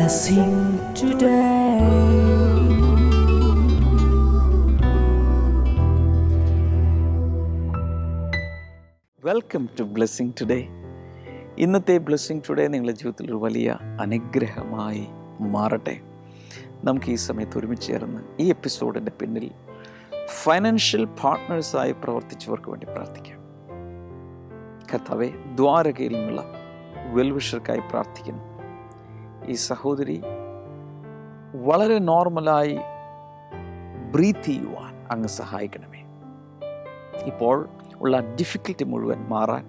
blessing today. Welcome to blessing today. ഇന്നത്തെ blessing today നിങ്ങളുടെ ജീവിതത്തിൽ ഒരു വലിയ അനുഗ്രഹമായി മാറട്ടെ. നമുക്ക് ഈ സമയത്ത് ഒരുമിച്ച് ചേർന്ന് ഈ എപ്പിസോഡിൻ്റെ പിന്നിൽ ഫൈനാൻഷ്യൽ പാർട്ട്നേഴ്സായി പ്രവർത്തിച്ചവർക്ക് വേണ്ടി പ്രാർത്ഥിക്കാം. കർത്താവേ, ദ്വാരകയിൽ നിന്നുള്ള വെൽവിഷർക്കായി പ്രാർത്ഥിക്കുന്നു. ഈ സഹോദരി വളരെ നോർമലായി ബ്രീത്ത് ചെയ്യുവാൻ അങ്ങ് സഹായിക്കണമേ. ഇപ്പോൾ ഉള്ള ഡിഫിക്കൽട്ടി മുഴുവൻ മാറാൻ,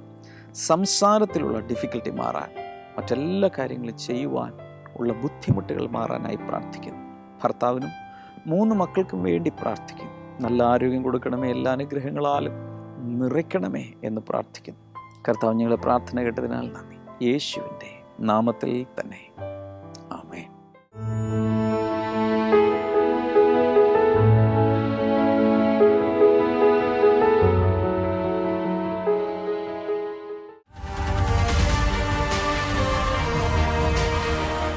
സംസാരത്തിലുള്ള ഡിഫിക്കൽട്ടി മാറാൻ, മറ്റെല്ലാ കാര്യങ്ങളും ചെയ്യുവാൻ ഉള്ള ബുദ്ധിമുട്ടുകൾ മാറാനായി പ്രാർത്ഥിക്കുന്നു. ഭർത്താവിനും 3 മക്കൾക്കും വേണ്ടി പ്രാർത്ഥിക്കുന്നു. നല്ല ആരോഗ്യം കൊടുക്കണമേ, എല്ലാ അനുഗ്രഹങ്ങളാലും നിറയ്ക്കണമേ എന്ന് പ്രാർത്ഥിക്കുന്നു. കർത്താവ്, ഞങ്ങളെ പ്രാർത്ഥന കേട്ടതിനാൽ നന്ദി. യേശുവിൻ്റെ നാമത്തിൽ തന്നെ ആമേൻ.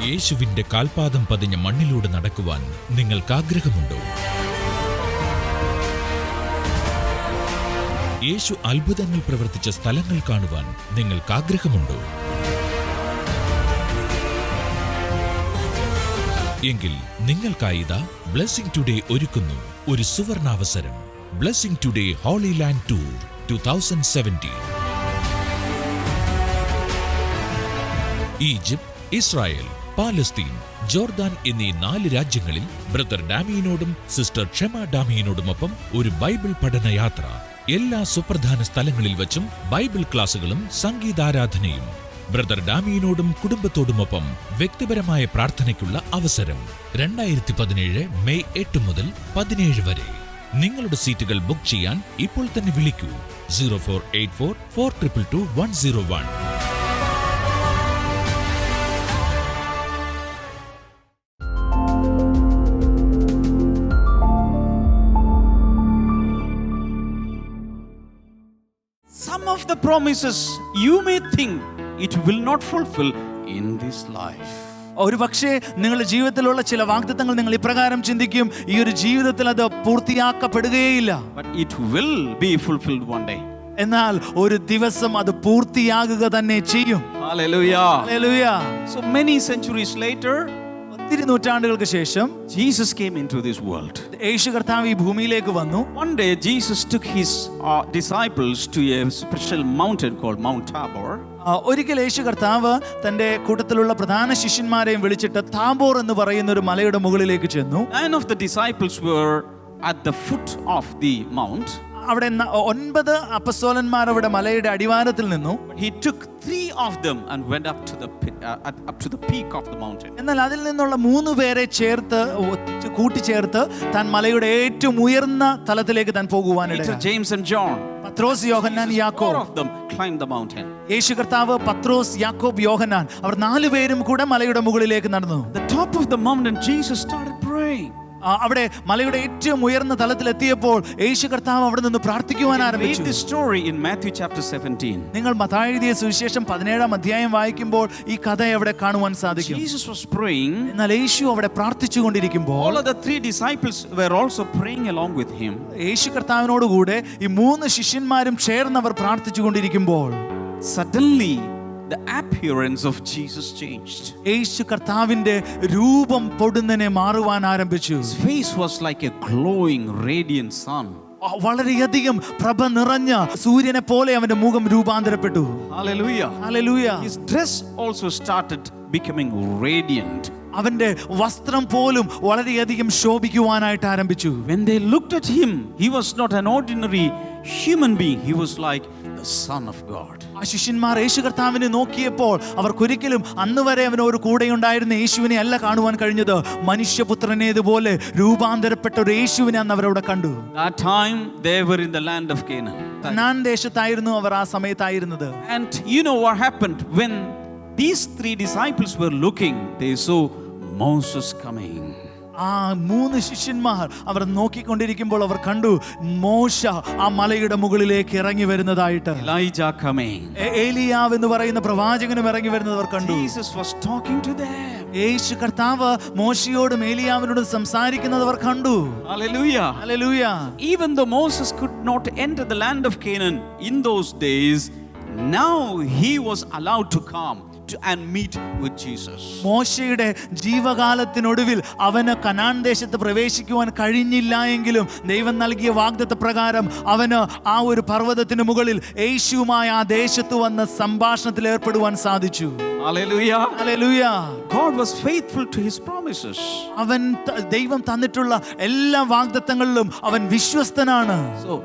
യേശുവിന്റെ കാൽപാദം പതിഞ്ഞ മണ്ണിലൂടെ നടക്കുവാൻ നിങ്ങൾക്ക് ആഗ്രഹമുണ്ടോ? യേശു അത്ഭുതങ്ങൾ പ്രവർത്തിച്ച സ്ഥലങ്ങൾ കാണുവാൻ നിങ്ങൾക്ക് ആഗ്രഹമുണ്ടോ? എങ്കിൽ നിങ്ങൾക്കായിതാ ബ്ലെസ്സിങ് ടുഡേ ഒരുക്കുന്നു ഒരു സുവർണാവസരം. Blessing today holy land tour 2017. Egypt, Israel, Palestine, Jordan എന്നീ 4 രാജ്യങ്ങളിൽ ബ്രദർ ഡാമിയനോടും സിസ്റ്റർ ക്ഷമ ഡാമിയനോടുമൊപ്പം ഒരു ബൈബിൾ പഠനയാത്ര. എല്ലാ സുപ്രധാന സ്ഥലങ്ങളിൽ വച്ചും ബൈബിൾ ക്ലാസുകളും സംഗീതാരാധനയും. ബ്രദർ ഡാമിയനോടും കുടുംബത്തോടുമൊപ്പം വ്യക്തിപരമായ പ്രാർത്ഥനയ്ക്കുള്ള അവസരം. 2017 മെയ് 8 മുതൽ 17 വരെ. നിങ്ങളുടെ സീറ്റുകൾ ബുക്ക് ചെയ്യാൻ ഇപ്പോൾ തന്നെ വിളിക്കൂ 0484 422 101. Some of the promises you may think it will not fulfill in this life. ഒരു പക്ഷേ നിങ്ങളുടെ ജീവിതത്തിലുള്ള ചില വാഗ്ദത്തങ്ങൾ നിങ്ങൾ ഇപ്രകാരം ചിന്തിക്കും, ഈ ഒരു ജീവിതത്തിൽ അത് പൂർത്തിയാക്കപ്പെടുകയില്ല. But it will be fulfilled one day. എന്നാൽ ഒരു ദിവസം അത് പൂർത്തിയാകുക തന്നെ ചെയ്യും. Hallelujah. Hallelujah. So many centuries later, ഒത്തിരി നൂറ്റാണ്ടുകൾക്ക് ശേഷം Jesus came into this world. യേശു കർത്താവ് ഈ ഭൂമിയിലേക്ക് വന്നു. One day Jesus took his disciples to a special mountain called Mount Tabor. ഒരിക്കൽ യേശു കർത്താവ് തന്റെ കൂട്ടത്തിലുള്ള പ്രധാന ശിഷ്യന്മാരെയും വിളിച്ചിട്ട് താബോർ എന്ന് പറയുന്ന ഒരു മലയുടെ മുകളിലേക്ക് ചെന്നു. 9 of the disciples were at the foot of the mount. അവിടെ 9 അപ്പസ്തോലന്മാർ അവിടെ മലയുടെ അടിവാരത്തിൽ നിന്നു. He took 3 of them and went up to the peak of the mountain. എന്നാൽ അതിൽ നിന്നുള്ള 3 പേരെ കൂട്ടിച്ചേർത്ത് താൻ മലയുടെ ഏറ്റവും ഉയർന്ന തലത്തിലേക്ക് താൻ പോകുവാനിടയായി. Peter, James and John. പത്രോസ്, യോഹന്നാൻ, യാക്കോബ്. 4 of them climbed the mountain. യേശു കർത്താവ്, പത്രോസ്, യാക്കോബ്, യോഹന്നാൻ അവർ 4 പേരും കൂടെ മലയുടെ മുകളിലേക്ക് നടന്നു. The top of the mountain, Jesus started praying. അവിടെ മലയുടെ ഏറ്റവും ഉയർന്ന തലത്തിലെത്തിയപ്പോൾ യേശു കർത്താവ് അവിടെ നിന്ന് പ്രാർത്ഥിക്കുവാൻ ആരംഭിച്ചു. Read the story in Matthew chapter 17. നിങ്ങൾ മത്തായി എഴുതിയ സുവിശേഷം 17-ാം അധ്യായം വായിക്കുമ്പോൾ ഈ കഥ അവിടെ കാണുവാൻ സാധിക്കും. Jesus was praying. എന്നാൽ യേശു അവിടെ പ്രാർത്ഥിച്ചുകൊണ്ടിരിക്കുമ്പോൾ all of the 3 disciples were also praying along with him. യേശു കർത്താവിനോട് കൂടെ ഈ 3 ശിഷ്യന്മാരും ചേർന്നവർ പ്രാർത്ഥിച്ചുകൊണ്ടിരിക്കുമ്പോൾ suddenly the appearance of Jesus changed. യേശു കർത്താവിന്റെ രൂപം പൊടുന്നനെ മാറുവാൻ ആരംഭിച്ചു. His face was like a glowing radiant sun. വളരെയധികം പ്രഭ നിറഞ്ഞ സൂര്യനെ പോലെ അവന്റെ മുഖം രൂപാന്തരപ്പെട്ടു. Hallelujah. Hallelujah. His dress also started becoming radiant. അവന്റെ വസ്ത്രം പോലും വളരെയധികം ശോഭിക്കുവാനായിട്ട് ആരംഭിച്ചു. When they looked at him, he was not an ordinary human being. He was like the Son of God. ആ ശിഷ്യന്മാർ യേശു കർത്താവിനെ നോക്കിയപ്പോൾ അവർക്കൊരിക്കലും അന്ന് വരെ അവനോട് കൂടെയുണ്ടായിരുന്ന യേശുവിനെ അല്ല കാണുവാൻ കഴിഞ്ഞത്, മനുഷ്യപുത്രനേതുപോലെ രൂപാന്തരപ്പെട്ട ഒരു യേശുവിനെ അന്ന് അവരവിടെ കണ്ടു. That time they were in the land of Canaan. Canaan ദേശത്തായിരുന്നു അവർ ആ സമയത്തായിരുന്നത്. And you know what happened when these 3 disciples were looking? They saw Moses coming. ആ 3 ശിഷ്യന്മാർ അവർ നോക്കിക്കൊണ്ടിരിക്കുമ്പോൾ അവർ കണ്ടു മോശ ആ മലയുടെ മുകളിലേക്ക് ഇറങ്ങി വരുന്നതായിട്ട്. Elijah coming. ഏലിയാവ് എന്ന് പറയുന്ന പ്രവാചകനും ഇറങ്ങി വരുന്നത് അവർ കണ്ടു. Jesus was talking to them. യേശു കർത്താവ് മോശയോടും ഏലിയാവിനോടും സംസാരിക്കുന്നത് അവർ കണ്ടു. Hallelujah. Hallelujah. Even though Moses could not enter the land of Canaan in those days, now he was allowed to come and meet with Jesus. മോശയുടെ ജീവകാലത്തിനൊടുവിൽ അവന് കനാൻ ദേശത്ത് പ്രവേശിക്കുവാൻ കഴിഞ്ഞില്ല എങ്കിലും ദൈവം നൽകിയ വാഗ്ദത്ത പ്രകാരം അവന് ആ ഒരു പർവ്വതത്തിന് മുകളിൽ യേശുവുമായി ആ ദേശത്ത് വന്ന് സംഭാഷണത്തിൽ ഏർപ്പെടുവാൻ സാധിച്ചു. Hallelujah. Hallelujah. God was faithful to his promises. അവൻ ദൈവം തന്നിട്ടുള്ള എല്ലാ വാഗ്ദത്തങ്ങളിലും അവൻ വിശ്വസ്തനാണ്. So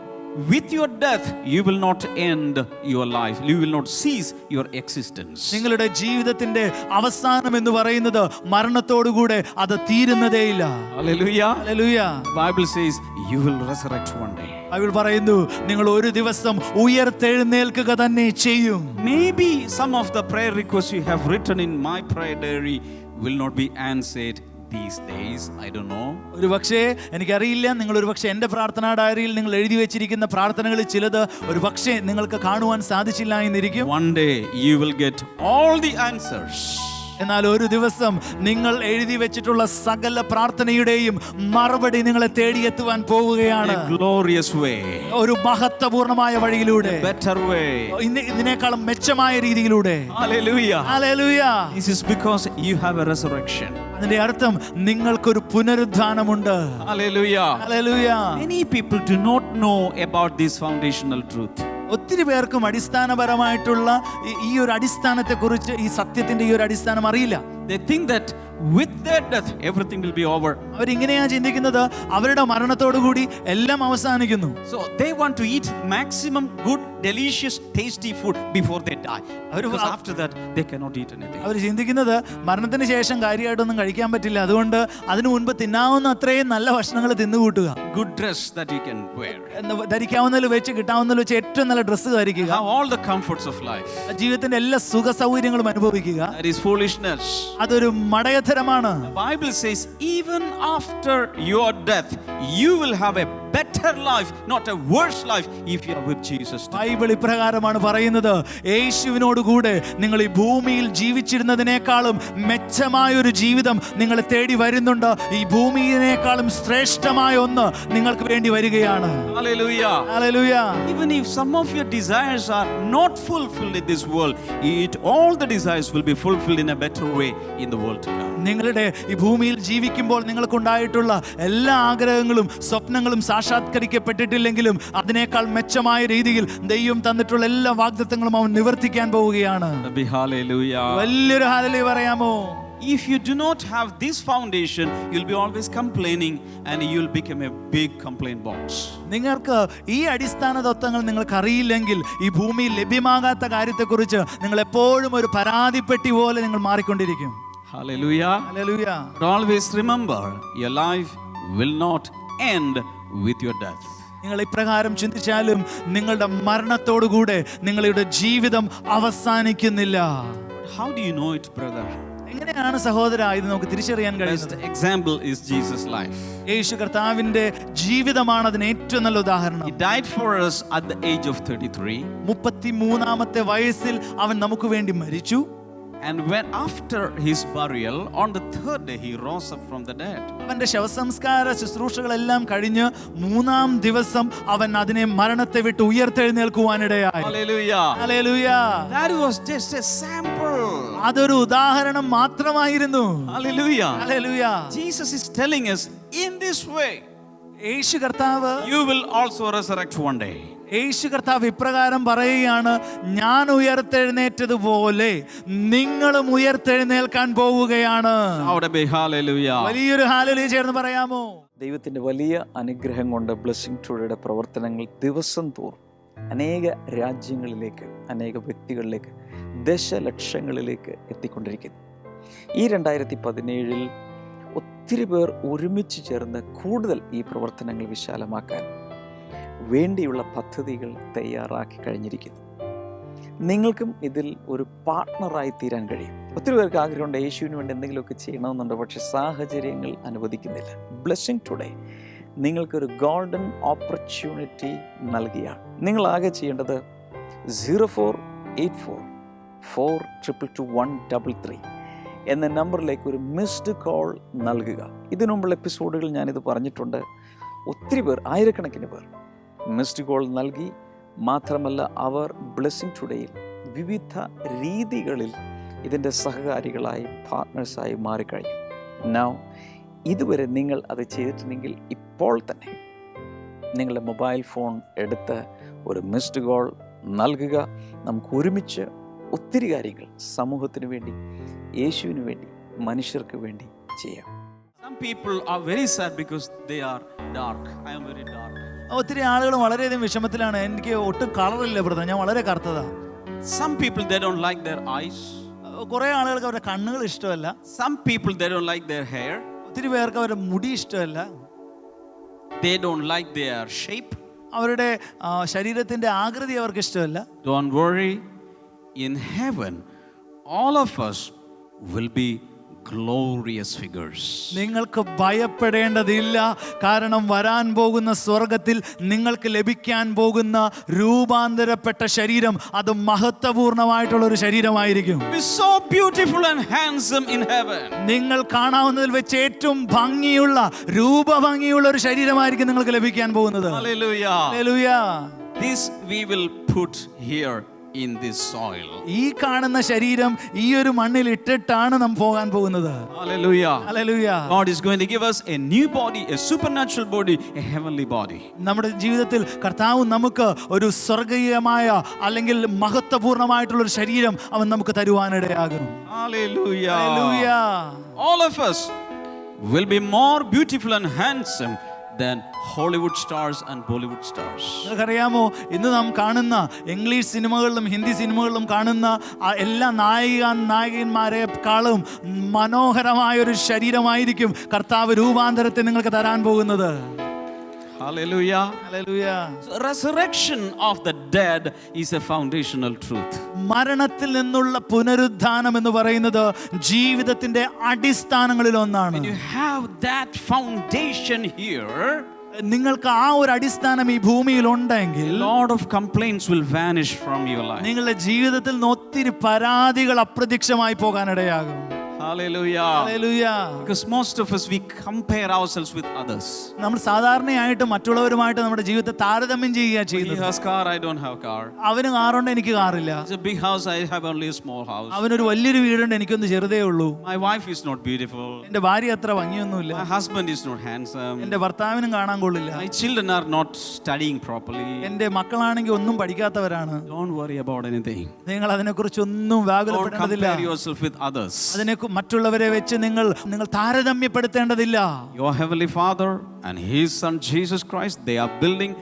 with your death you will not end your life, you will not cease your existence. നിങ്ങളുടെ ജീവിതത്തിന്റെ അവസാനം എന്ന് പറയുന്നത് മരണത്തോടുകൂടെ അത് തീരുന്നതേയില്ല. Hallelujah. Hallelujah. Bible says you will resurrect one day. Bible പറയുന്നു നിങ്ങൾ ഒരു ദിവസം ഉയർത്തെഴുന്നേൽക്കുക തന്നെ ചെയ്യും. Maybe some of the prayer requests you have written in my prayer diary will not be answered these days. I don't know. ഒരു പക്ഷേ എനിക്കറിയില്ല, നിങ്ങൾ ഒരു പക്ഷേ എൻ്റെ പ്രാർത്ഥനാ ഡയറിയിൽ നിങ്ങൾ എഴുതി വെച്ചിരിക്കുന്ന പ്രാർത്ഥനകളിൽ ചിലത് ഒരു പക്ഷേ നിങ്ങൾക്ക് കാണുവാൻ സാധിച്ചില്ല എന്നിരിക്കും. One day you will get all the answers. എന്നാൽ ഒരു ദിവസം നിങ്ങൾ എഴുതി വെച്ചിട്ടുള്ള സകല പ്രാർത്ഥനയുടെയും മറുപടി നിങ്ങളെ തേടിയെത്തുവാൻ പോവുകയാണ്. A glorious way. ഒരു മഹത്വപൂർണമായ വഴിയിലൂടെ, Better way. ഇതിനേക്കാളും മെച്ചമായ രീതിയിലൂടെ. Hallelujah. Hallelujah. This is because you have a resurrection. അതിന്റെ അർത്ഥം നിങ്ങൾക്കൊരു പുനരുദ്ധാനമുണ്ട്. Hallelujah. Hallelujah. Many people do not know about this foundational truth. ഒത്തിരി പേർക്കും അടിസ്ഥാനപരമായിട്ടുള്ള ഈ ഒരു അടിസ്ഥാനത്തെക്കുറിച്ച്, ഈ സത്യത്തിന്റെ ഈ ഒരു അടിസ്ഥാനം അറിയില്ല. They think that with their death everything will be over. അവരിങ്ങനെയാ ചിന്തിക്കുന്നത്, അവരുടെ മരണത്തോടുകൂടി എല്ലാം അവസാനിക്കുന്നു. So they want to eat maximum good, delicious, tasty food before they die. Because after that they cannot eat anything. അവർ ചിന്തിക്കുന്നത് മരണത്തിന് ശേഷം കാര്യമായിട്ടൊന്നും കഴിക്കാൻ പറ്റില്ല, അതുകൊണ്ട് അതിനു മുൻപ് തിന്നാവുന്ന അത്രയും നല്ല ഭക്ഷണങ്ങൾ തിന്നുകൂട്ടുക. Good dress that you can wear. ധരിക്കാവുന്നതിൽ വെച്ച് കിട്ടാവുന്നതിൽ വെച്ച് ഏറ്റവും നല്ല ഡ്രസ്സ് ധരിക്കുക. Have all the comforts of life. ജീവിതത്തിന്റെ എല്ലാ സുഖ സൗകര്യങ്ങളും അനുഭവിക്കുക. That is foolishness. അതൊരു മടയത്തരമാണ്. The Bible says even after your death you will have a better life, not a worse life, if you are with Jesus. Bible ഇപ്രകാരമാണ് പറയുന്നത്, യേശുവിനോട് കൂടെ നിങ്ങൾ ഈ ഭൂമിയിൽ ജീവിച്ചിരുന്നതിനേക്കാളും മെച്ചമായ ഒരു ജീവിതം നിങ്ങളെ തേടി വരുന്നുണ്ട്. ഈ ഭൂമിയിനേക്കാളും ശ്രേഷ്ഠമായ ഒന്ന് നിങ്ങൾക്ക് വേണ്ടി വരികയാണ്. Hallelujah. Hallelujah. Even if some of your desires are not fulfilled in this world, all the desires will be fulfilled in a better way in the world to come. നിങ്ങളുടെ ഈ ഭൂമിയിൽ ജീവിക്കുമ്പോൾ നിങ്ങൾക്കുണ്ടായിട്ടുള്ള എല്ലാ ആഗ്രഹങ്ങളും സ്വപ്നങ്ങളും സാക്ഷാത്കരിക്കപ്പെട്ടിട്ടില്ലെങ്കിലും അതിനേക്കാൾ മെച്ചമായ രീതിയിൽ ദൈവം തന്നിട്ടുള്ള എല്ലാ വാഗ്ദത്തങ്ങളും അവൻ നിവർത്തിക്കാൻ പോവുകയാണ്. വലിയൊരു ഹല്ലേലൂയ പറയാമോ? If you do not have this foundation, you'll be always complaining and you'll become a big complaint box. നിങ്ങൾക്ക് ഈ അടിസ്ഥാന തത്വങ്ങൾ നിങ്ങൾക്ക് അറിയില്ലെങ്കിൽ ഈ ഭൂമിയിൽ ലഭ്യമാകാത്ത കാര്യത്തെക്കുറിച്ച് നിങ്ങൾ എപ്പോഴും ഒരു പരാതിപ്പെട്ടി പോലെ നിങ്ങൾ മാറിക്കൊണ്ടിരിക്കും. Hallelujah. Hallelujah. But always remember, your life will not end with your death. നിങ്ങൾ ഇപ്രകാരം ചിന്തിച്ചാലും നിങ്ങളുടെ മരണത്തോടുകൂടെ നിങ്ങളുടെ ജീവിതം അവസാനിക്കുന്നില്ല. How do you know it, brother? എങ്ങനെയാണ് സഹോദര ഇത് നമുക്ക് തിരിച്ചറിയാൻ കഴിയുന്നത്? Best example is Jesus' life. യേശു കർത്താവിന്റെ ജീവിതമാണ് അതിന് ഏറ്റവും നല്ല ഉദാഹരണം. He died for us at the age of 33. 33-ാമത്തെ വയസ്സിൽ അവൻ നമുക്ക് വേണ്ടി മരിച്ചു. And when after his burial on the third day he rose up from the dead. അവന്റെ ശവസംസ്കാര ശുശ്രൂഷകളെല്ലാം കഴിഞ്ഞ് 3-ാം ദിവസം അവൻ അതിനെ മരണത്തെ വിട്ട് ഉയർത്തെഴുന്നേൽക്കുവാനിടയായി. Hallelujah. Hallelujah. That was just a sample. അതൊരു ഉദാഹരണം മാത്രമായിരുന്നു. Hallelujah. Hallelujah. Jesus is telling us in this way യേശു കർത്താവ് you will also resurrect one day. യേശു കർത്താവ് ഇപ്രകാരം പറയുകയാണ്, ഞാൻ ഉയർത്തെഴുന്നേറ്റതുപോലെ നിങ്ങളും ഉയർത്തെഴുന്നേൽക്കാൻ പോവുകയാണ്. വലിയൊരു ഹല്ലേലൂയ ചേർന്ന് പറയാമോ? ദൈവത്തിൻ്റെ വലിയ അനുഗ്രഹം കൊണ്ട് ബ്ലെസ്സിംഗ് ടുഡേയുടെ പ്രവർത്തനങ്ങൾ ദിവസം തോറും അനേക രാജ്യങ്ങളിലേക്ക്, അനേക വ്യക്തികളിലേക്ക്, ദശലക്ഷങ്ങളിലേക്ക് എത്തിക്കൊണ്ടിരിക്കുന്നു. ഈ 2017 ഒത്തിരി പേർ ഒരുമിച്ച് ചേർന്ന് കൂടുതൽ ഈ പ്രവർത്തനങ്ങൾ വിശാലമാക്കാൻ വേണ്ടിയുള്ള പദ്ധതികൾ തയ്യാറാക്കി കഴിഞ്ഞിരിക്കുന്നു. നിങ്ങൾക്കും ഇതിൽ ഒരു പാർട്ട്ണറായി തീരാൻ കഴിയും. ഒത്തിരി പേർക്ക് ആഗ്രഹമുണ്ട് യേശുവിന് വേണ്ടി എന്തെങ്കിലുമൊക്കെ ചെയ്യണമെന്നുണ്ട്, പക്ഷേ സാഹചര്യങ്ങൾ അനുവദിക്കുന്നില്ല. ബ്ലെസ്സിംഗ് ടുഡേ നിങ്ങൾക്കൊരു ഗോൾഡൻ ഓപ്പർച്യൂണിറ്റി നൽകിയാണ്. നിങ്ങളാകെ ചെയ്യേണ്ടത് 0484 4222133 എന്ന നമ്പറിലേക്ക് ഒരു മിസ്ഡ് കോൾ നൽകുക. ഇതിനു മുമ്പുള്ള എപ്പിസോഡുകൾ ഞാനിത് പറഞ്ഞിട്ടുണ്ട്. ഒത്തിരി പേർ, ആയിരക്കണക്കിന് പേർ മിസ്ഡ് കോൾ നൽകി. മാത്രമല്ല, അവർ ബ്ലെസ്സിംഗ് ടുഡേയിൽ വിവിധ രീതികളിൽ ഇതിൻ്റെ സഹകാരികളായി പാർട്ട്നേഴ്സായി മാറിക്കഴിഞ്ഞു. നൗ ഇതുവരെ നിങ്ങൾ അത് ചെയ്തിട്ടുണ്ടെങ്കിൽ ഇപ്പോൾ തന്നെ നിങ്ങളുടെ മൊബൈൽ ഫോൺ എടുത്ത് ഒരു മിസ്ഡ് കോൾ നൽകുക. നമുക്ക് ഒരുമിച്ച് ഒത്തിരി കാര്യങ്ങൾ സമൂഹത്തിന് വേണ്ടി, യേശുവിന് വേണ്ടി, മനുഷ്യർക്ക് വേണ്ടി ചെയ്യാം. Some people are very sad because they are dark. I am very dark. ഒത്തിരി ആളുകൾ വളരെയധികം വിഷമത്തിലാണ്. എനിക്ക് ഒട്ടും കളറില്ല ബ്രദർ, ഞാൻ വളരെ കറുത്തതാ. Some people, they don't like their eyes. കുറെ ആളുകൾക്ക് അവരുടെ കണ്ണുകൾ ഇഷ്ടമല്ല. Some people, they don't like their hair. ഒത്തിരി പേർക്ക് അവരുടെ മുടി ഇഷ്ടമല്ല. They don't like their shape. അവരുടെ ശരീരത്തിന്റെ ആകൃതി അവർക്ക് ഇഷ്ടമല്ല. Don't worry. In heaven, all of us will be glorious figures. നിങ്ങൾക്ക് ഭയപ്പെടേണ്ടതില്ല. കാരണം വരാൻ പോകുന്ന സ്വർഗത്തിൽ നിങ്ങൾക്ക് ലഭിക്കാൻ പോകുന്ന രൂപാന്തരപ്പെട്ട ശരീരം അത് മഹത്വപൂർണമായിട്ടുള്ള ഒരു ശരീരമായിരിക്കും. Be so beautiful and handsome in heaven. നിങ്ങൾ കാണാവുന്നതിൽ വെച്ച് ഏറ്റവും ഭംഗിയുള്ള, രൂപഭംഗിയുള്ള ഒരു ശരീരമായിരിക്കും നിങ്ങൾക്ക് ലഭിക്കാൻ പോകുന്നത്. Hallelujah. Hallelujah. This we will put here in this soil. ഈ കാണുന്ന ശരീരം ഈ ഒരു മണ്ണിൽ ഇട്ടിട്ടാണ് നാം പോകാൻ പോകുന്നത്. Hallelujah. Hallelujah. God is going to give us a new body, a supernatural body, a heavenly body. നമ്മുടെ ജീവിതത്തിൽ കർത്താവ് നമുക്ക് ഒരു സ്വർഗീയമായ അല്ലെങ്കിൽ മഹത്വപൂർണമായിട്ടുള്ള ഒരു ശരീരം അവൻ നമുക്ക് തരുവാനിടയാകും. Hallelujah. Hallelujah. All of us will be more beautiful and handsome than Hollywood stars and Bollywood stars. നിങ്ങൾക്കറിയാമോ, ഇന്ന് നാം കാണുന്ന ഇംഗ്ലീഷ് സിനിമകളിലും ഹിന്ദി സിനിമകളിലും കാണുന്ന എല്ലാ നായകന്മാരെക്കാളും മനോഹരമായ ഒരു ശരീരമായിരിക്കും കർത്താവ് രൂപാന്തരത്തെ നിങ്ങൾക്ക് തരാൻ പോകുന്നത്. Hallelujah. Hallelujah. So resurrection of the dead is a foundational truth. മരണത്തിൽ നിന്നുള്ള പുനരുദ്ധാനം എന്ന് പറയുന്നത് ജീവിതത്തിന്റെ അടിസ്ഥാനങ്ങളിൽ ഒന്നാണ്. When you have that foundation here, നിങ്ങൾക്ക് ആ ഒരു അടിസ്ഥാനം ഈ ഭൂമിയിൽ ഉണ്ടെങ്കിൽ a lot of complaints will vanish from your life. നിങ്ങളുടെ ജീവിതത്തിൽ നിന്ന് ഒത്തിരി പരാതികൾ അപ്രത്യക്ഷമായി പോകാനിടയാകും. Hallelujah. Hallelujah. Because most of us, we compare ourselves with others. നമ്മൾ സാധാരണയായിട്ട് മറ്റുള്ളവരുമായിട്ട് നമ്മുടെ ജീവിതത്തെ താരതമ്യം ചെയ്യുക He ചെയ്യുന്നത്. has car, I don't have car. അവന് കാറുണ്ട്, എനിക്ക് കാറില്ല. It's a big house, I have only a small house. അവനൊരു വലിയൊരു വീടുണ്ട്, എനിക്കൊന്ന് ചെറുതേ ഉള്ളൂ. My wife is not beautiful. എന്റെ ഭാര്യ അത്ര ഭംഗിയൊന്നുമില്ല. My husband is not handsome. എന്റെ ഭർത്താവിനും കാണാൻ കൊള്ളില്ല. My children are not studying properly. എന്റെ മക്കളാണെങ്കിൽ ഒന്നും പഠിക്കാത്തവരാണ്. Don't worry about anything. നിങ്ങൾ അതിനെക്കുറിച്ച് ഒന്നും Don't വ്യാകുലപ്പെടേണ്ടതില്ല. compare yourself with others. അതിനെ മറ്റുള്ളവരെ വെച്ച് നിങ്ങൾ താരതമ്യപ്പെടുത്തേണ്ടതില്ല. Your heavenly Father and His Son Jesus Christ, they are building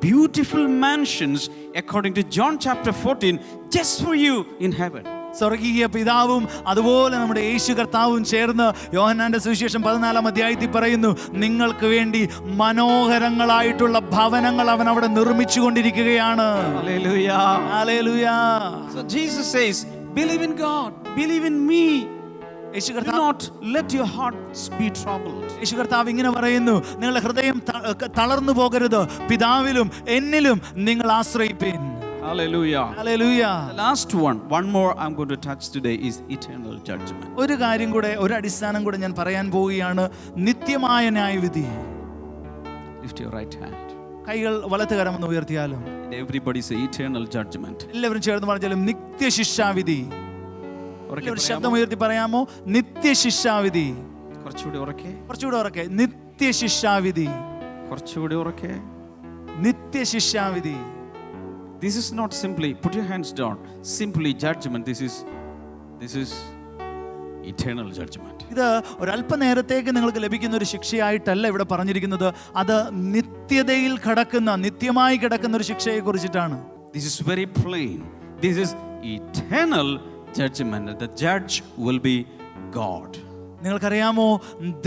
beautiful mansions according to John chapter 14 just for you in heaven. സ്വർഗീയ പിതാവും അതുപോലെ നമ്മുടെ യേശു കർത്താവും ചേർന്ന് യോഹന്നാന്റെ സുവിശേഷം 14-ാം അധ്യായത്തിൽ പറയുന്നു, നിങ്ങൾക്ക് വേണ്ടി മനോഹരങ്ങളായിട്ടുള്ള ഭവനങ്ങൾ അവൻ അവിടെ നിർമ്മിച്ചു കൊണ്ടിരിക്കുകയാണ്. Hallelujah. Hallelujah. So Jesus says, believe in God, believe in me. Yeshu Do കർത്താവ് not let your hearts be troubled. യേശു കർത്താവ് ഇങ്ങനെ പറയുന്നു, നിങ്ങളുടെ ഹൃദയം തളർന്നു പോകരുത്, പിതാവിലും എന്നിലും നിങ്ങൾ ആശ്രയിപ്പീൻ. Hallelujah. Hallelujah. The last one more I'm going to touch today is eternal judgment. ഒരു കാര്യം കൂടെ, ഒരു അടിസ്ഥാനം കൂടെ ഞാൻ പറയാൻ പോവുകയാണ്, നിത്യമായ ന്യായവിധി. Lift your right hand. കൈകൾ വലത്തുകരമെന്ന് ഉയർത്തിയാലും And everybody say eternal judgment. എല്ലാവരും ചേർന്ന് പറഞ്ഞാലും നിത്യശിക്ഷാവിധി. ഒരു ശബ്ദം ഉയർത്തി പറയാമോ? നിത്യശിക്ഷാവിധി. കുറച്ചുകൂടി ഉറക്കെ. കുറച്ചുകൂടെ ഉറക്കെ. നിത്യശിക്ഷാവിധി. കുറച്ചുകൂടി ഉറക്കെ. നിത്യശിക്ഷാവിധി. This is not simply, put your hands down, simply judgment. This is eternal judgment. ഇത് ഒരല്പനേരത്തേക്ക് നിങ്ങൾക്ക് ലഭിക്കുന്ന ഒരു ശിക്ഷയായിട്ടല്ല ഇവിടെ പറഞ്ഞിരിക്കുന്നത്. അത് നിത്യതയിൽ കിടക്കുന്ന, നിത്യമായി കിടക്കുന്ന ഒരു ശിക്ഷയെ കുറിച്ചിട്ടാണ്. This is very plain. This is eternal judgment. The judge will be God. നിങ്ങൾക്കറിയാമോ,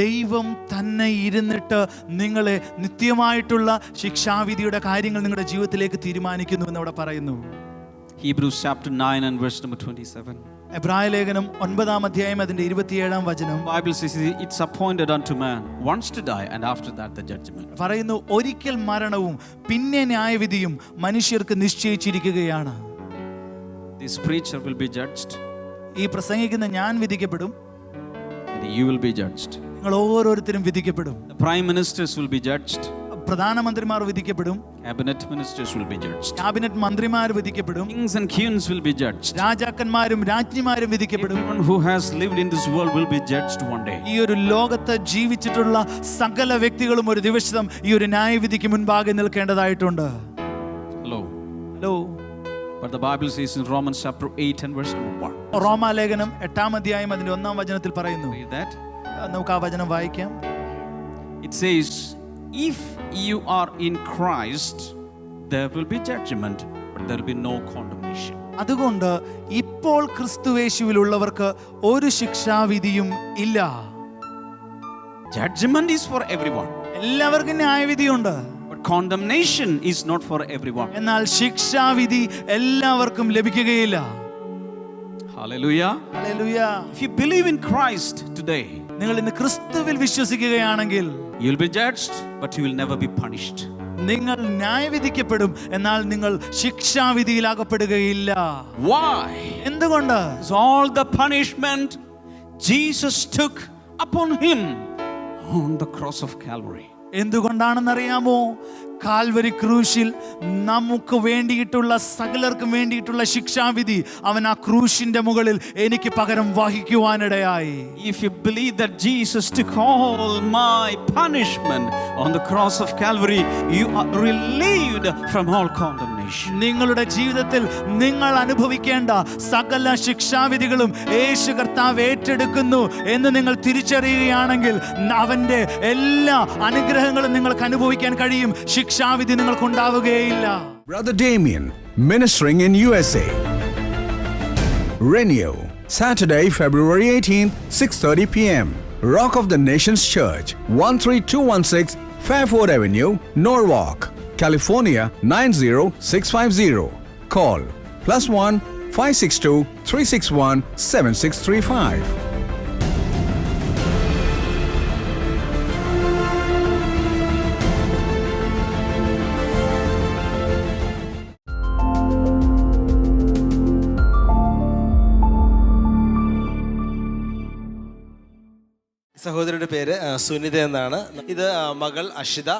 ദൈവം തന്നെ ഇരുന്നിട്ട് നിങ്ങളെ നിത്യമായിട്ടുള്ള ശിക്ഷാവിധിയുടെ കാര്യങ്ങൾ നിങ്ങളുടെ ജീവിതത്തിലേക്ക് തീരുമാനിക്കുന്നു എന്ന് അവിടെ പറയുന്നു. Hebrews chapter 9 and verse number 27. എബ്രായ ലേഖനം 9-ാം അധ്യായം അതിന്റെ 27-ാം വചനം Bible says it's appointed unto man once to die and after that the judgment. പറയുന്നു, ഒരിക്കൽ മരണവും പിന്നെ ന്യായവിധിയും മനുഷ്യർക്ക് നിശ്ചയിച്ചിരിക്കുകയാണ്. This preacher will be judged. ഈ പ്രസംഗിക്കുന്ന ഞാൻ വിധിക്കപ്പെടും. You will be judged. നിങ്ങൾ ഓരോരുത്തരും വിധിക്കപ്പെടും. The prime ministers will be judged. പ്രധാനമന്ത്രിമാർ വിധിക്കപ്പെടും. Cabinet ministers will be judged. Cabinet മന്ത്രിമാർ വിധിക്കപ്പെടും. Kings and queens will be judged. രാജാക്കന്മാരും രാജ്ഞിമാരും വിധിക്കപ്പെടും. Everyone who has lived in this world will be judged one day. ഈ ഒരു ലോകത്ത് ജീവിച്ചിട്ടുള്ള സകല വ്യക്തികളും ഒരു ദിവസം ഈ ഒരു ന്യായവിധിക്ക് മുൻപാകെ നിൽക്കേണ്ടതായിട്ടുണ്ട്. Hello. Hello. But the Bible says in Romans chapter 8 and verse number 1. റോമാലേഖനം 8-ാം അധ്യായം അതിന്റെ 1-ാം വചനത്തിൽ പറയുന്നു. Read that. നമുക്ക് ആ വചനം വായിക്കാം. It says, if you are in Christ, there will be judgment, but there will be no condemnation. അതുകൊണ്ട് ഇപ്പോൾ ക്രിസ്തുയേശുവിലുള്ളവർക്ക് ഒരു ശിക്ഷാവിധിയും ഇല്ല. Judgment is for everyone. എല്ലാവർക്കും ന്യായവിധിയുണ്ട്. But condemnation is not for everyone. എന്നാൽ ശിക്ഷാവിധി എല്ലാവർക്കും ലഭിക്കുകയില്ല. Hallelujah. Hallelujah. If you believe in Christ today, നിങ്ങൾ ഇന്ന് ക്രിസ്തുവിൽ വിശ്വസിക്കുകയാണെങ്കിൽ you will be judged, but you will never be punished. നിങ്ങൾ ന്യായവിധിക്കപ്പെടും, എന്നാൽ നിങ്ങൾ ശിക്ഷാവിധിയിലാകപ്പെടുകയില്ല. Why? എന്തുകൊണ്ട്? Because all the punishment Jesus took upon him on the cross of Calvary. എന്തുകൊണ്ടാണെന്നറിയാമോ? Calvary ക്രൂശിൽ നമുക്ക് വേണ്ടിയിട്ടുള്ള സകലർക്കും വേണ്ടിയിട്ടുള്ള ശിക്ഷാവിധി അവൻ ആ ക്രൂശിന്റെ മുകളിൽ എനിക്ക് പകരം വഹിക്കുവാനിടയായി. If you believe that Jesus took all my punishment on the cross of Calvary, you are relieved from all condemnation. നിങ്ങളുടെ ജീവിതത്തിൽ നിങ്ങൾ അനുഭവിക്കേണ്ട സകല ശിക്ഷാവിധികളും യേശു കർത്താവ് ഏറ്റെടുക്കുന്നു എന്ന് നിങ്ങൾ തിരിച്ചറിയുകയാണെങ്കിൽ അവന്റെ എല്ലാ അനുഗ്രഹങ്ങളും നിങ്ങൾക്ക് അനുഭവിക്കാൻ കഴിയും. ശിക്ഷാവിധി നിങ്ങൾക്കുണ്ടാവുകയില്ല. Brother Damien, ministering in USA. Renew, Saturday, February 18th, 6:30 p.m. Rock of the Nations Church, 13216 Fairford Avenue, Norwalk, California 90650. Call +1 562 361 7635. സഹോദരിയുടെ പേര് സുനിത എന്നാണ്. ഇത് മകൾ അഷിത.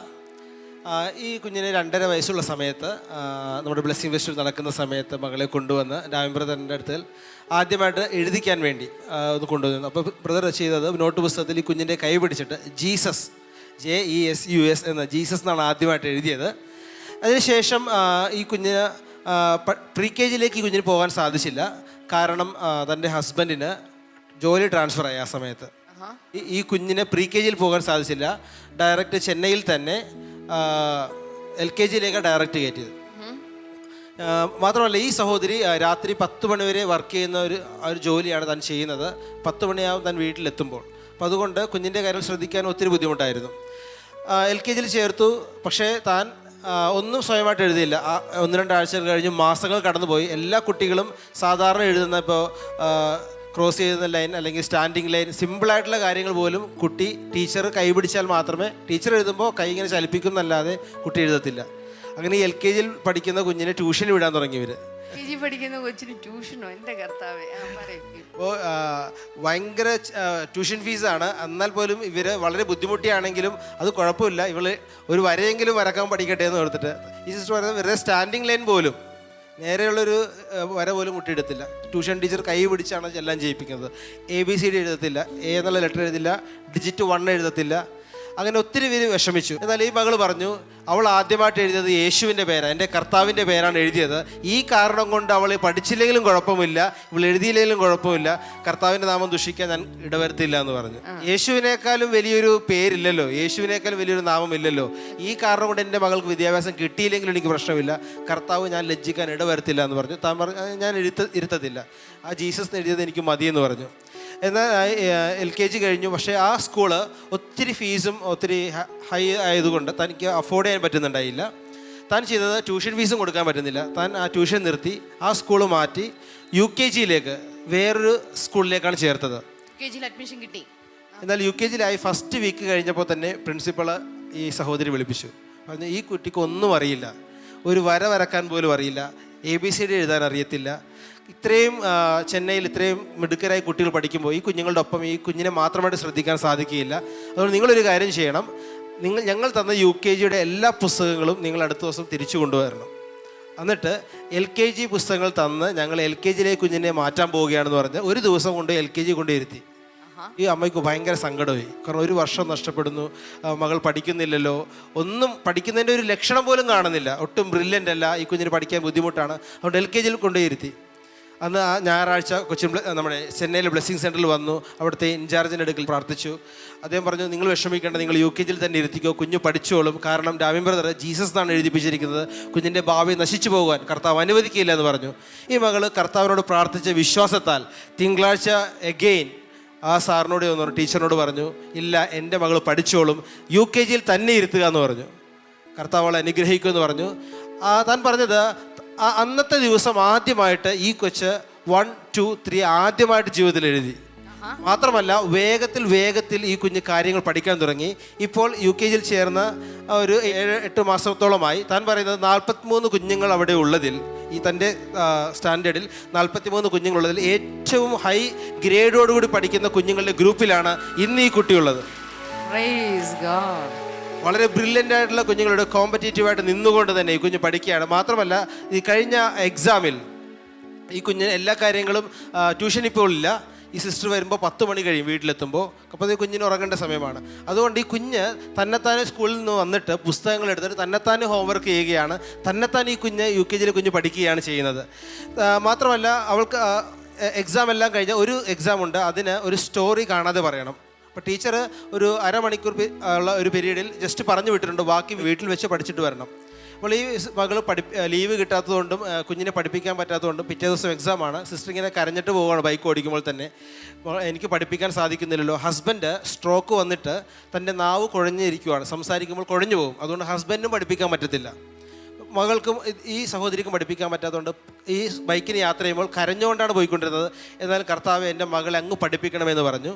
ഈ കുഞ്ഞിന് 2.5 വയസ്സുള്ള സമയത്ത് നമ്മുടെ ബ്ലെസ്സിംഗ് ഫെസ്റ്റിവൽ നടക്കുന്ന സമയത്ത് മകളെ കൊണ്ടുവന്ന് രാമൻ ബ്രദറിൻ്റെ അടുത്ത് ആദ്യമായിട്ട് എഴുതിക്കാൻ വേണ്ടി ഒന്ന് കൊണ്ടുവന്നു. അപ്പോൾ ബ്രദർ ചെയ്തത് നോട്ട് പുസ്തകത്തിൽ ഈ കുഞ്ഞിൻ്റെ കൈ പിടിച്ചിട്ട് ജീസസ്, JESUS എന്ന ജീസസ് എന്നാണ് ആദ്യമായിട്ട് എഴുതിയത്. അതിനുശേഷം ഈ കുഞ്ഞിന് പ്രീ-KGയിലേക്ക് ഈ കുഞ്ഞിന് പോകാൻ സാധിച്ചില്ല. കാരണം തൻ്റെ ഹസ്ബൻഡിന് ജോലി ട്രാൻസ്ഫർ ആയി. ആ സമയത്ത് ഈ കുഞ്ഞിന് പ്രീ-KGയിൽ പോകാൻ സാധിച്ചില്ല. ഡയറക്റ്റ് ചെന്നൈയിൽ തന്നെ LKGയിലേക്ക് ഡയറക്റ്റ് കയറ്റിയത്. മാത്രമല്ല ഈ സഹോദരി രാത്രി 10 മണി വരെ വർക്ക് ചെയ്യുന്ന ഒരു ജോലിയാണ് താൻ ചെയ്യുന്നത്. 10 മണിയാവും താൻ വീട്ടിലെത്തുമ്പോൾ. അപ്പോൾ അതുകൊണ്ട് കുഞ്ഞിൻ്റെ കാര്യം ശ്രദ്ധിക്കാൻ ഒത്തിരി ബുദ്ധിമുട്ടായിരുന്നു. LKGയിൽ ചേർത്തു. പക്ഷേ താൻ ഒന്നും സ്വയമായിട്ട് എഴുതിയില്ല. 1-2 ആഴ്ചകൾ കഴിഞ്ഞ് മാസങ്ങൾ കടന്നുപോയി. എല്ലാ കുട്ടികളും സാധാരണ എഴുതുന്ന ഇപ്പോൾ ക്രോസ് ചെയ്യുന്ന ലൈൻ അല്ലെങ്കിൽ സ്റ്റാൻഡിങ് ലൈൻ, സിമ്പിളായിട്ടുള്ള കാര്യങ്ങൾ പോലും കുട്ടി ടീച്ചർ കൈ പിടിച്ചാൽ മാത്രമേ, ടീച്ചർ എഴുതുമ്പോൾ കൈ ഇങ്ങനെ ചലിപ്പിക്കുന്നല്ലാതെ കുട്ടി എഴുതത്തില്ല. അങ്ങനെ LKGയിൽ പഠിക്കുന്ന കുഞ്ഞിനെ ട്യൂഷന് വിടാൻ തുടങ്ങി ഇവർ. പഠിക്കുന്ന കൊച്ചിന് ട്യൂഷനോ? എൻ്റെ കർത്താവേ. അപ്പോൾ ഭയങ്കര ട്യൂഷൻ ഫീസാണ്. എന്നാൽ പോലും ഇവർ വളരെ ബുദ്ധിമുട്ടിയാണെങ്കിലും അത് കുഴപ്പമില്ല, ഇവൾ ഒരു വരയെങ്കിലും വരക്കാൻ പഠിക്കട്ടെ എന്ന് ഓർത്തിട്ട് ഈ സിസ്റ്റർ പറയുന്നത് വെറുതെ സ്റ്റാൻഡിങ് ലൈൻ പോലും, നേരെയുള്ളൊരു വര പോലും കുട്ടിയെടുത്തില്ല. ട്യൂഷൻ ടീച്ചർ കൈ പിടിച്ചാണ് എല്ലാം ചെയ്യിപ്പിക്കുന്നത്. ABCD എഴുതത്തില്ല, A എന്നുള്ള ലെറ്റർ എഴുതില്ല, ഡിജിറ്റ് 1 എഴുതത്തില്ല. അങ്ങനെ ഒത്തിരി പേര് വിഷമിച്ചു. എന്നാൽ ഈ മകൾ പറഞ്ഞു, അവൾ ആദ്യമായിട്ട് എഴുതിയത് യേശുവിൻ്റെ പേരാണ്, എൻ്റെ കർത്താവിൻ്റെ പേരാണ് എഴുതിയത്. ഈ കാരണം കൊണ്ട് അവൾ പഠിച്ചില്ലെങ്കിലും കുഴപ്പമില്ല, ഇവൾ എഴുതിയില്ലെങ്കിലും കുഴപ്പമില്ല, കർത്താവിൻ്റെ നാമം ദുഷിക്കാൻ ഞാൻ ഇടവരുത്തില്ല എന്ന് പറഞ്ഞു. യേശുവിനേക്കാളും വലിയൊരു പേരില്ലല്ലോ, യേശുവിനേക്കാളും വലിയൊരു നാമമില്ലല്ലോ. ഈ കാരണം കൊണ്ട് എൻ്റെ മകൾക്ക് വിദ്യാഭ്യാസം കിട്ടിയില്ലെങ്കിലും എനിക്ക് പ്രശ്നമില്ല, കർത്താവ് ഞാൻ ലജ്ജിക്കാൻ ഇടവരുത്തില്ല എന്ന് പറഞ്ഞു. താൻ പറഞ്ഞു ഞാൻ ഇരുത്തത്തില്ല, ആ ജീസസ് എഴുതിയത് എനിക്ക് മതിയെന്ന് പറഞ്ഞു. എന്നാൽ LKG കഴിഞ്ഞു. പക്ഷേ ആ സ്കൂള് ഒത്തിരി ഫീസും ഒത്തിരി ഹൈ ആയതുകൊണ്ട് തനിക്ക് അഫോർഡ് ചെയ്യാൻ പറ്റുന്നുണ്ടായില്ല. താൻ ചെയ്തത് ട്യൂഷൻ ഫീസും കൊടുക്കാൻ പറ്റുന്നില്ല. താൻ ആ ട്യൂഷൻ നിർത്തി ആ സ്കൂൾ മാറ്റി UKGയിലേക്ക് വേറൊരു സ്കൂളിലേക്കാണ് ചേർത്തത്. അഡ്മിഷൻ കിട്ടി. എന്നാൽ UKGയിലായി ഫസ്റ്റ് വീക്ക് കഴിഞ്ഞപ്പോൾ തന്നെ പ്രിൻസിപ്പള് ഈ സഹോദരി വിളിപ്പിച്ചു. പറഞ്ഞു ഈ കുട്ടിക്ക് ഒന്നും അറിയില്ല, ഒരു വര വരക്കാൻ പോലും അറിയില്ല, ABCD എഴുതാൻ അറിയത്തില്ല. ഇത്രയും ചെന്നൈയിൽ ഇത്രയും മിടുക്കരായ കുട്ടികൾ പഠിക്കുമ്പോൾ ഈ കുഞ്ഞുങ്ങളുടെ ഒപ്പം ഈ കുഞ്ഞിനെ മാത്രമായിട്ട് ശ്രദ്ധിക്കാൻ സാധിക്കുകയില്ല. അതുകൊണ്ട് നിങ്ങളൊരു കാര്യം ചെയ്യണം. ഞങ്ങൾ തന്ന UKGയുടെ എല്ലാ പുസ്തകങ്ങളും നിങ്ങൾ അടുത്ത ദിവസം തിരിച്ചു കൊണ്ടുവരണം. എന്നിട്ട് LKG പുസ്തകങ്ങൾ തന്ന് ഞങ്ങൾ LKGയിലേക്ക് കുഞ്ഞിനെ മാറ്റാൻ പോവുകയാണെന്ന് പറഞ്ഞ് ഒരു ദിവസം കൊണ്ട് LKG കൊണ്ട് ഇരുത്തി. ഈ അമ്മയ്ക്ക് ഭയങ്കര സങ്കടമായി. കാരണം ഒരു വർഷം നഷ്ടപ്പെടുന്നു, മകൾ പഠിക്കുന്നില്ലല്ലോ, ഒന്നും പഠിക്കുന്നതിൻ്റെ ഒരു ലക്ഷണം പോലും കാണുന്നില്ല, ഒട്ടും ബ്രില്യൻ്റ് അല്ല, ഈ കുഞ്ഞിന് പഠിക്കാൻ ബുദ്ധിമുട്ടാണ്. അതുകൊണ്ട് LKGയിൽ കൊണ്ടുപോയിരുത്തി. അന്ന് ആ ഞായറാഴ്ച നമ്മുടെ ചെന്നൈയിലെ ബ്ലെസ്സിങ് സെൻറ്ററിൽ വന്നു. അവിടുത്തെ ഇൻചാർജിൻ്റെ അടുക്കൽ പ്രാർത്ഥിച്ചു. അദ്ദേഹം പറഞ്ഞു, നിങ്ങൾ വിഷമിക്കേണ്ട, നിങ്ങൾ UKGയിൽ തന്നെ ഇരുത്തിക്കോ, കുഞ്ഞ് പഠിച്ചോളും. കാരണം ഡാമിൻ ബ്രദർ ജീസസ് എന്നാണ് എഴുതിപ്പിച്ചിരിക്കുന്നത്, കുഞ്ഞിൻ്റെ ഭാവി നശിച്ചു പോകാൻ കർത്താവ് അനുവദിക്കില്ല എന്ന് പറഞ്ഞു. ഈ മകൾ കർത്താവിനോട് പ്രാർത്ഥിച്ച വിശ്വാസത്താൽ തിങ്കളാഴ്ച എഗെയിൻ ആ സാറിനോട് പറഞ്ഞു, ടീച്ചറിനോട് പറഞ്ഞു, ഇല്ല എൻ്റെ മകൾ പഠിച്ചോളും, UKGയിൽ തന്നെ ഇരുത്തുക എന്ന് പറഞ്ഞു. കർത്താവ് അവളെ അനുഗ്രഹിക്കുമെന്ന് പറഞ്ഞു. താൻ പറഞ്ഞത് അന്നത്തെ ദിവസം ആദ്യമായിട്ട് ഈ കൊച്ച് 1, 2, 3 ആദ്യമായിട്ട് ജീവിതത്തിൽ എഴുതി. മാത്രമല്ല വേഗത്തിൽ ഈ കുഞ്ഞ് കാര്യങ്ങൾ പഠിക്കാൻ തുടങ്ങി. ഇപ്പോൾ UKGയിൽ ചേർന്ന ഒരു 7-8 മാസത്തോളമായി. താൻ പറയുന്നത് 43 കുഞ്ഞുങ്ങൾ അവിടെ ഉള്ളതിൽ, ഈ തൻ്റെ സ്റ്റാൻഡേർഡിൽ 43 കുഞ്ഞുങ്ങളുള്ളതിൽ ഏറ്റവും ഹൈ ഗ്രേഡോടുകൂടി പഠിക്കുന്ന കുഞ്ഞുങ്ങളുടെ ഗ്രൂപ്പിലാണ് ഇന്ന് ഈ കുട്ടിയുള്ളത്. വളരെ ബ്രില്യൻ്റ് ആയിട്ടുള്ള കുഞ്ഞുങ്ങളുടെ കോമ്പറ്റീറ്റീവായിട്ട് നിന്നുകൊണ്ട് തന്നെ ഈ കുഞ്ഞ് പഠിക്കുകയാണ്. മാത്രമല്ല ഈ കഴിഞ്ഞ എക്സാമിൽ ഈ കുഞ്ഞ് എല്ലാ കാര്യങ്ങളും ട്യൂഷൻ ഇപ്പോൾ ഇല്ല. ഈ സിസ്റ്റർ വരുമ്പോൾ 10 മണി കഴിയും വീട്ടിലെത്തുമ്പോൾ. അപ്പോൾ ഈ കുഞ്ഞിന് ഉറങ്ങേണ്ട സമയമാണ്. അതുകൊണ്ട് ഈ കുഞ്ഞ് തന്നെത്താനെ സ്കൂളിൽ നിന്ന് വന്നിട്ട് പുസ്തകങ്ങൾ എടുത്തിട്ട് തന്നെത്താനെ ഹോംവർക്ക് ചെയ്യുകയാണ്. തന്നെത്താൻ ഈ കുഞ്ഞ് UKGയിലെ കുഞ്ഞ് പഠിക്കുകയാണ് ചെയ്യുന്നത്. മാത്രമല്ല അവൾക്ക് എക്സാം എല്ലാം കഴിഞ്ഞ ഒരു എക്സാം ഉണ്ട്, അതിന് ഒരു സ്റ്റോറി കാണാതെ പറയണം. അപ്പോൾ ടീച്ചർ ഒരു അരമണിക്കൂർ ഉള്ള ഒരു പീരീഡിൽ ജസ്റ്റ് പറഞ്ഞു വിട്ടിട്ടുണ്ട്, ബാക്കി വീട്ടിൽ വെച്ച് പഠിച്ചിട്ട് വരണം. അപ്പോൾ ഈ മകൾ ലീവ് കിട്ടാത്തതുകൊണ്ടും കുഞ്ഞിനെ പഠിപ്പിക്കാൻ പറ്റാത്തതുകൊണ്ടും പിറ്റേ ദിവസം എക്സാമാണ്. സിസ്റ്റർ ഇങ്ങനെ കരഞ്ഞിട്ട് പോവുകയാണ് ബൈക്ക് ഓടിക്കുമ്പോൾ തന്നെ, എനിക്ക് പഠിപ്പിക്കാൻ സാധിക്കുന്നില്ലല്ലോ. ഹസ്ബൻഡ് സ്ട്രോക്ക് വന്നിട്ട് തൻ്റെ നാവ് കുഴഞ്ഞിരിക്കുകയാണ്, സംസാരിക്കുമ്പോൾ കുഴഞ്ഞു പോകും. അതുകൊണ്ട് ഹസ്ബൻഡിനും പഠിപ്പിക്കാൻ പറ്റത്തില്ല, മകൾക്കും ഈ സഹോദരിക്കും പഠിപ്പിക്കാൻ പറ്റാത്തതുകൊണ്ട് ഈ ബൈക്കിന് യാത്ര ചെയ്യുമ്പോൾ കരഞ്ഞുകൊണ്ടാണ് പോയിക്കൊണ്ടിരുന്നത്. എന്നാൽ കർത്താവ് എൻ്റെ മകളെ അങ്ങ് പഠിപ്പിക്കണമെന്ന് പറഞ്ഞു.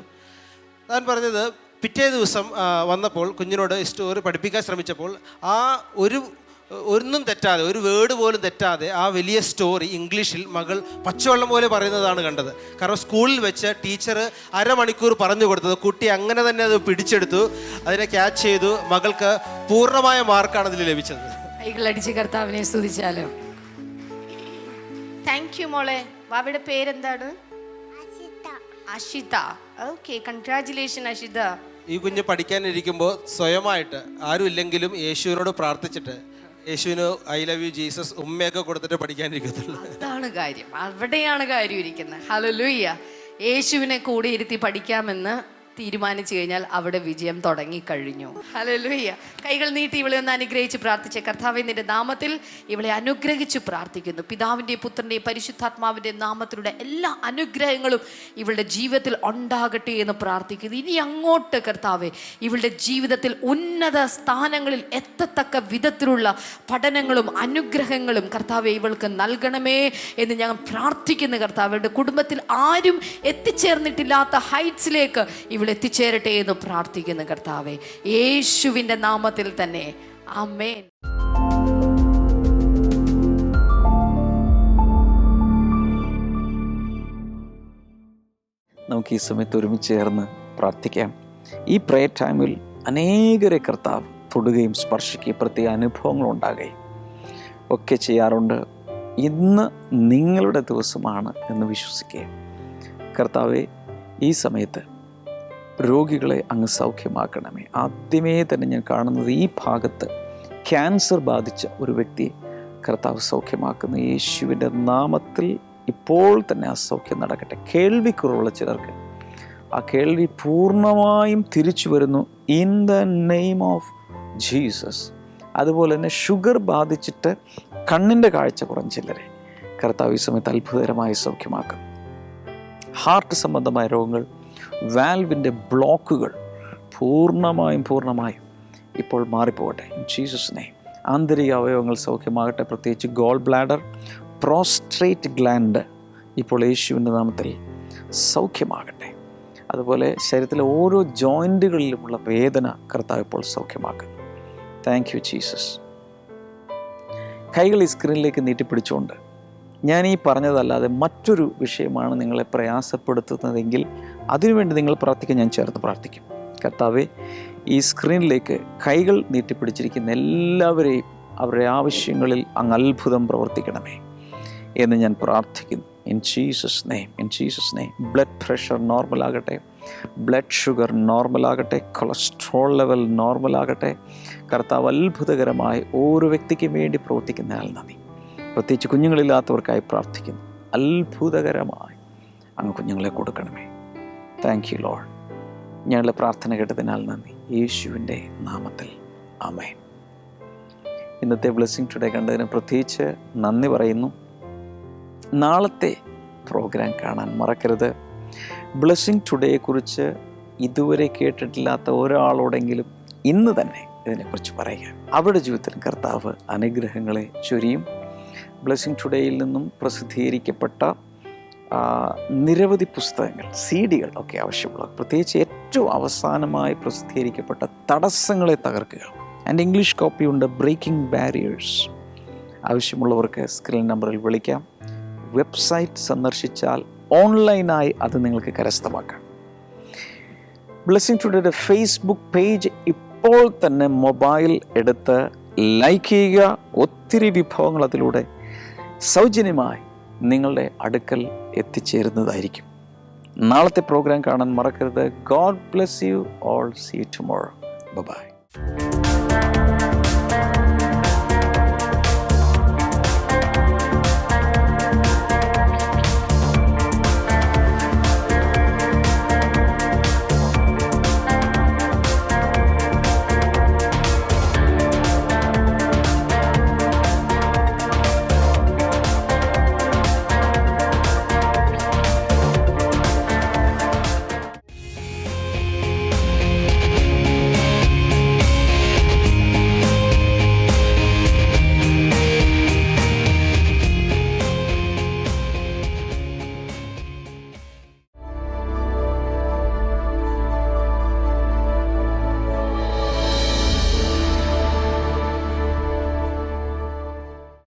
താൻ പറഞ്ഞത് പിറ്റേ ദിവസം വന്നപ്പോൾ കുഞ്ഞിനോട് സ്റ്റോറി പഠിപ്പിക്കാൻ ശ്രമിച്ചപ്പോൾ ഒന്നും തെറ്റാതെ, ഒരു വേർഡ് പോലും തെറ്റാതെ ആ വലിയ സ്റ്റോറി ഇംഗ്ലീഷിൽ മകൾ പച്ചവെള്ളം പോലെ പറയുന്നതാണ് കണ്ടത്. കാരണം സ്കൂളിൽ വെച്ച് ടീച്ചർ അരമണിക്കൂർ പറഞ്ഞു കൊടുത്തത് കുട്ടി അങ്ങനെ തന്നെ അത് പിടിച്ചെടുത്തു, അതിനെ ക്യാച്ച് ചെയ്തു. മകൾക്ക് പൂർണ്ണമായ മാർക്കാണ് അതിൽ ലഭിച്ചത്. കൈകളടിച്ച് കർത്താവിനെ സ്തുതിച്ചാലോ. താങ്ക് യു മോളെ. വാവയുടെ പേരെന്താണ്? അഷിത. Okay, congratulation Ashitha. ഈ കുഞ്ഞ് പഠിക്കാനിരിക്കുമ്പോൾ സ്വയമായിട്ട് ആരും ഇല്ലെങ്കിലും യേശുവിനോട് പ്രാർത്ഥിച്ചിട്ട് യേശുവിന് ഐ ലവ് യു ജീസസ് ഉമ്മയൊക്കെ കൊടുത്തിട്ട് പഠിക്കാനിരിക്കത്തുള്ളൂ. അതാണ് കാര്യം, അവിടെയാണ് കാര്യം ഇരിക്കുന്നത്. ഹല്ലേലൂയ. യേശുവിനെ കൂടെ ഇരുത്തി പഠിക്കാമെന്ന് തീരുമാനിച്ചു കഴിഞ്ഞാൽ അവിടെ വിജയം തുടങ്ങിക്കഴിഞ്ഞു. ഹല്ലേലൂയ. കൈകൾ നീട്ടി ഇവളെ ഒന്ന് അനുഗ്രഹിച്ച് പ്രാർത്ഥിച്ചേ. കർത്താവേ, നിന്റെ നാമത്തിൽ ഇവളെ അനുഗ്രഹിച്ച് പ്രാർത്ഥിക്കുന്നു. പിതാവിൻ്റെയും പുത്രൻ്റെയും പരിശുദ്ധാത്മാവിൻ്റെയും നാമത്തിലൂടെ എല്ലാ അനുഗ്രഹങ്ങളും ഇവളുടെ ജീവിതത്തിൽ ഉണ്ടാകട്ടെ എന്ന് പ്രാർത്ഥിക്കുന്നു. ഇനി അങ്ങോട്ട് കർത്താവേ, ഇവളുടെ ജീവിതത്തിൽ ഉന്നത സ്ഥാനങ്ങളിൽ എത്തത്തക്ക വിധത്തിലുള്ള പഠനങ്ങളും അനുഗ്രഹങ്ങളും കർത്താവെ ഇവൾക്ക് നൽകണമേ എന്ന് ഞാൻ പ്രാർത്ഥിക്കുന്നു. കർത്താവയുടെ കുടുംബത്തിൽ ആരും എത്തിച്ചേർന്നിട്ടില്ലാത്ത ഹൈറ്റ്സിലേക്ക് ഇവൾ എത്തിച്ചേരട്ടെ എന്ന് പ്രാർത്ഥിക്കുന്നു കർത്താവേ, യേശുവിൻ്റെ നാമത്തിൽ തന്നെ. ആമേൻ. നമുക്ക് ഈ സമയത്ത് ഒരുമിച്ച് ചേർന്ന് പ്രാർത്ഥിക്കാം. ഈ പ്രയർ ടൈമിൽ അനേകരെ കർത്താവ് തൊടുകയും സ്പർശിക്കുകയും പ്രത്യേക അനുഭവങ്ങൾ ഉണ്ടാകുകയും ഒക്കെ ചെയ്യാറുണ്ട്. ഇന്ന് നിങ്ങളുടെ ദിവസമാണ് എന്ന് വിശ്വസിക്കുക. കർത്താവെ, ഈ സമയത്ത് രോഗികളെ അങ്ങ് സൗഖ്യമാക്കണമേ. ആദ്യമേ തന്നെ ഞാൻ കാണുന്നത് ഈ ഭാഗത്ത് ക്യാൻസർ ബാധിച്ച ഒരു വ്യക്തിയെ കർത്താവ് സൗഖ്യമാക്കുന്ന യേശുവിൻ്റെ നാമത്തിൽ ഇപ്പോൾ തന്നെ ആ സൗഖ്യം നടക്കട്ടെ. കേൾവിക്കുറവുള്ള ചിലർക്ക് ആ കേൾവി പൂർണ്ണമായും തിരിച്ചു വരുന്നു in the name of Jesus. അതുപോലെ തന്നെ ഷുഗർ ബാധിച്ചിട്ട് കണ്ണിൻ്റെ കാഴ്ച കുറഞ്ഞ ചിലരെ കർത്താവ് ഈ സമയത്ത് അത്ഭുതകരമായി സൗഖ്യമാക്കും. ഹാർട്ട് സംബന്ധമായ രോഗങ്ങൾ, വാൽവിൻ്റെ ബ്ലോക്കുകൾ പൂർണ്ണമായും ഇപ്പോൾ മാറിപ്പോകട്ടെ ഇൻ ജീസസ് നെയിം. ആന്തരിക അവയവങ്ങൾ സൗഖ്യമാകട്ടെ. പ്രത്യേകിച്ച് ഗോൾ ബ്ലാഡർ, പ്രോസ്ട്രേറ്റ് ഗ്ലാൻഡ് ഇപ്പോൾ യേശുവിൻ്റെ നാമത്തിൽ സൗഖ്യമാകട്ടെ. അതുപോലെ ശരീരത്തിലെ ഓരോ ജോയിൻറ്റുകളിലുമുള്ള വേദന കർത്താവ് ഇപ്പോൾ സൗഖ്യമാക്കുന്നു. Thank you Jesus. കൈകൾ ഈ സ്ക്രീനിലേക്ക് നീട്ടിപ്പിടിച്ചുകൊണ്ട് ഞാൻ ഈ പറഞ്ഞതല്ലാതെ മറ്റൊരു വിഷയമാണ് നിങ്ങളെ പ്രയാസപ്പെടുത്തുന്നതെങ്കിൽ അതിനുവേണ്ടി നിങ്ങൾ പ്രാർത്ഥിക്കാൻ ഞാൻ ചേർത്ത് പ്രാർത്ഥിക്കും. കർത്താവേ, ഈ സ്ക്രീനിലേക്ക് കൈകൾ നീട്ടിപ്പിടിച്ചിരിക്കുന്ന എല്ലാവരെയും അവരുടെ ആവശ്യങ്ങളിൽ അങ്ങ് അത്ഭുതം പ്രവർത്തിക്കണമേ എന്ന് ഞാൻ പ്രാർത്ഥിക്കുന്നു. In Jesus name, in Jesus name. Blood pressure നോർമലാകട്ടെ, ബ്ലഡ് ഷുഗർ നോർമലാകട്ടെ, കൊളസ്ട്രോൾ ലെവൽ നോർമലാകട്ടെ. കർത്താവ് അത്ഭുതകരമായി ഓരോ വ്യക്തിക്കും വേണ്ടി പ്രവർത്തിക്കുന്നതിനാൽ നന്ദി. പ്രത്യേകിച്ച് കുഞ്ഞുങ്ങളില്ലാത്തവർക്കായി പ്രാർത്ഥിക്കുന്നു. അത്ഭുതകരമായി അങ്ങ് കുഞ്ഞുങ്ങളെ കൊടുക്കണമേ. Thank you Lord. ഞങ്ങളുടെ പ്രാർത്ഥന കേട്ടതിനാൽ നന്ദി, യേശുവിൻ്റെ നാമത്തിൽ ആമേൻ. ഇന്നത്തെ ബ്ലെസ്സിങ് ടുഡേ കണ്ടതിന് പ്രത്യേകിച്ച് നന്ദി പറയുന്നു. നാളത്തെ പ്രോഗ്രാം കാണാൻ മറക്കരുത്. ബ്ലെസ്സിങ് ടുഡേയെക്കുറിച്ച് ഇതുവരെ കേട്ടിട്ടില്ലാത്ത ഒരാളോടെങ്കിലും ഇന്ന് തന്നെ ഇതിനെക്കുറിച്ച് പറയുക. അവരുടെ ജീവിതത്തിൽ കർത്താവ് അനുഗ്രഹങ്ങളെ ചൊരിയും. ബ്ലെസ്സിങ് ടുഡേയിൽ നിന്നും പ്രസിദ്ധീകരിക്കപ്പെട്ട നിരവധി പുസ്തകങ്ങൾ, CD കൾ ഒക്കെ ആവശ്യമുള്ള, പ്രത്യേകിച്ച് ഏറ്റവും അവസാനമായി പ്രസിദ്ധീകരിക്കപ്പെട്ട തടസ്സങ്ങളെ തകർക്കുക. ആൻഡ് ഇംഗ്ലീഷ് കോപ്പിയുണ്ട്, ബ്രേക്കിംഗ് ബാരിയേഴ്സ്. ആവശ്യമുള്ളവർക്ക് സ്ക്രീൻ നമ്പറിൽ വിളിക്കാം. വെബ്സൈറ്റ് സന്ദർശിച്ചാൽ ഓൺലൈനായി അത് നിങ്ങൾക്ക് കരസ്ഥമാക്കാം. ബ്ലെസ്സിങ് ടുഡേയുടെ ഫേസ്ബുക്ക് പേജ് ഇപ്പോൾ തന്നെ മൊബൈൽ എടുത്ത് ലൈക്ക് ചെയ്യുക. ഒത്തിരി വിഭവങ്ങൾ അതിലൂടെ സൗജന്യമായി നിങ്ങളുടെ അടുക്കൽ എത്തിച്ചേരുന്നതായിരിക്കും. നാളത്തെ പ്രോഗ്രാം കാണാൻ മറക്കരുത്. God bless you all. See you tomorrow. By.